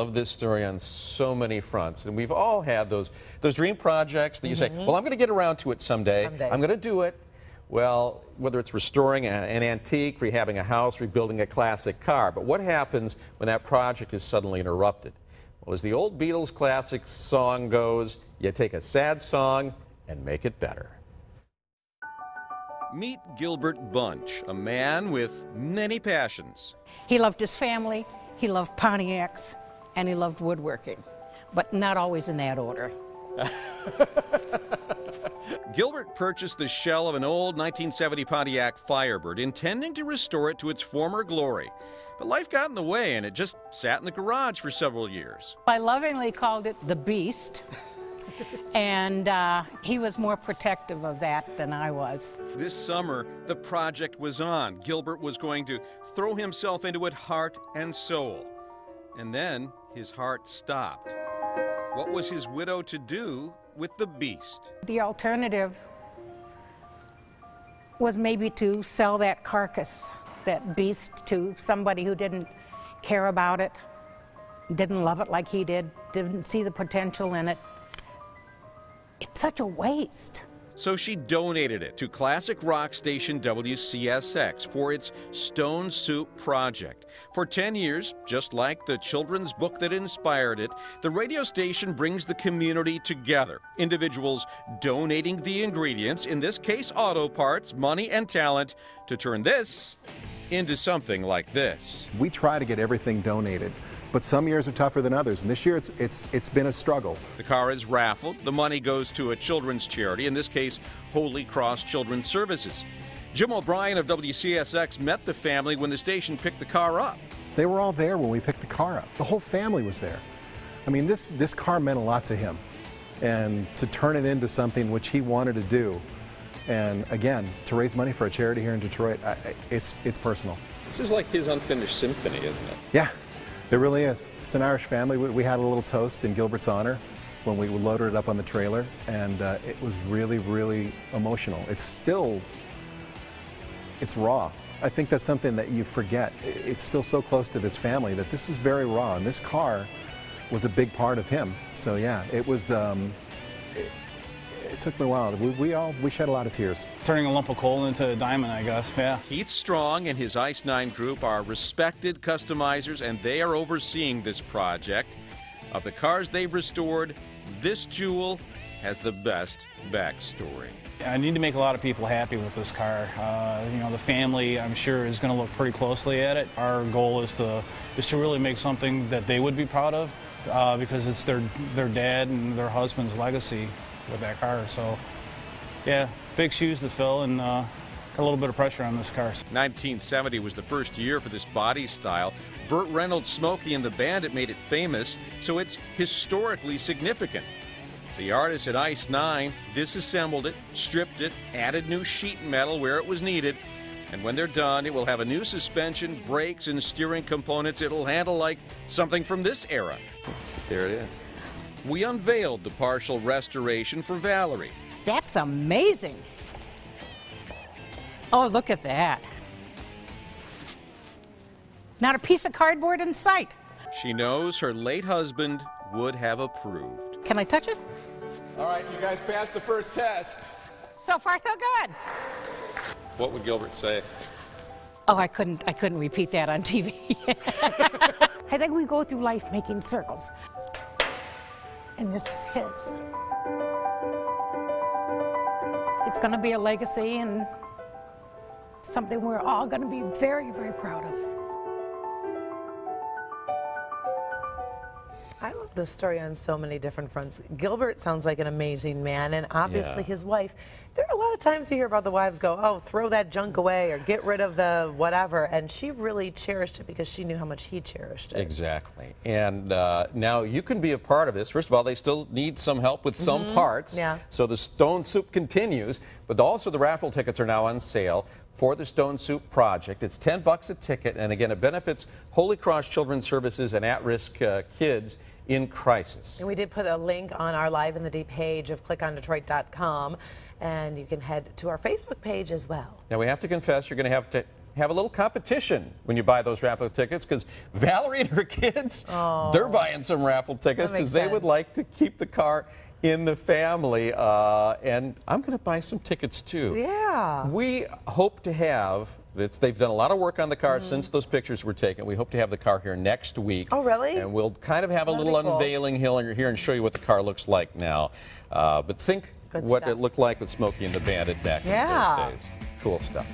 Love this story on so many fronts, and we've all had those dream projects that you say, well, I'm going to get around to it someday. I'm going to do it. Well, whether it's restoring an antique, rehabbing a house, rebuilding a classic car, but what happens when that project is suddenly interrupted? Well, as the old Beatles classic song goes, you take a sad song and make it better. Meet Gilbert Bunch, a man with many passions. He loved his family, he loved Pontiacs, and he loved woodworking, but not always in that order. Gilbert purchased the shell of an old 1970 Pontiac Firebird, intending to restore it to its former glory. But life got in the way, and it just sat in the garage for several years. I lovingly called it the Beast, and he was more protective of that than I was. This summer, the project was on. Gilbert was going to throw himself into it heart and soul. And then his heart stopped. What was his widow to do with the beast? The alternative was maybe to sell that carcass, that beast, to somebody who didn't care about it, didn't love it like he did, didn't see the potential in it. It's such a waste. So she donated it to classic rock station WCSX for its Stone Soup project. For 10 years, just like the children's book that inspired it, the radio station brings the community together. Individuals donating the ingredients, in this case auto parts, money and talent, to turn this into something like this. We try to get everything donated, but some years are tougher than others, and this year it's been a struggle. The car is raffled. The money goes to a children's charity, in this case, Holy Cross Children's Services. Jim O'Brien of WCSX met the family when the station picked the car up. They were all there when we picked the car up. The whole family was there. I mean, this car meant a lot to him, and to turn it into something which he wanted to do, and again, to raise money for a charity here in Detroit, it's personal. This is like his unfinished symphony, isn't it? Yeah. It really is. It's an Irish family. We had a little toast in Gilbert's honor when we loaded it up on the trailer, and it was really, really emotional. It's raw. I think that's something that you forget. It's still so close to this family that this is very raw, and this car was a big part of him. So yeah, it was. It took me a while. We shed a lot of tears. Turning a lump of coal into a diamond, I guess, yeah. Keith Strong and his Ice 9 group are respected customizers, and they are overseeing this project. Of the cars they've restored, this jewel has the best backstory. I need to make a lot of people happy with this car. You know, the family, I'm sure, is going to look pretty closely at it. Our goal is to really make something that they would be proud of, because it's their dad and their husband's legacy with that car. So yeah, big shoes to fill, and got a little bit of pressure on this car. 1970 was the first year for this body style. Burt Reynolds' Smokey and the Bandit made it famous, so it's historically significant. The artists at Ice 9 disassembled it, stripped it, added new sheet metal where it was needed, and when they're done, it will have a new suspension, brakes, and steering components it'll handle like something from this era. There it is. We unveiled the partial restoration for Valerie. That's amazing. Oh, look at that. Not a piece of cardboard in sight. She knows her late husband would have approved. Can I touch it? All right, you guys passed the first test. So far, so good. What would Gilbert say? Oh, I couldn't repeat that on TV. I think we go through life making circles. And this is his. It's going to be a legacy and something we're all going to be very, very proud of. I love this story on so many different fronts. Gilbert sounds like an amazing man, and obviously his wife. There are a lot of times you hear about the wives go, oh, throw that junk away or get rid of the whatever, and she really cherished it because she knew how much he cherished it. Exactly. And now you can be a part of this. First of all, they still need some help with some parts. Yeah. So the Stone Soup continues, but also the raffle tickets are now on sale for the Stone Soup project. It's $10 a ticket, and again, it benefits Holy Cross Children's Services and at-risk kids in crisis. And we did put a link on our Live in the Deep page of clickondetroit.com, and you can head to our Facebook page as well. Now we have to confess, you're going to have a little competition when you buy those raffle tickets, because Valerie and her kids, they're buying some raffle tickets because they would like to keep the car in the family, and I'm going to buy some tickets too. Yeah. We hope to have, they've done a lot of work on the car since those pictures were taken. We hope to have the car here next week. Oh, really? And we'll kind of have a little unveiling here and show you what the car looks like now. But think what it looked like with Smokey and the Bandit back in those days. Cool stuff.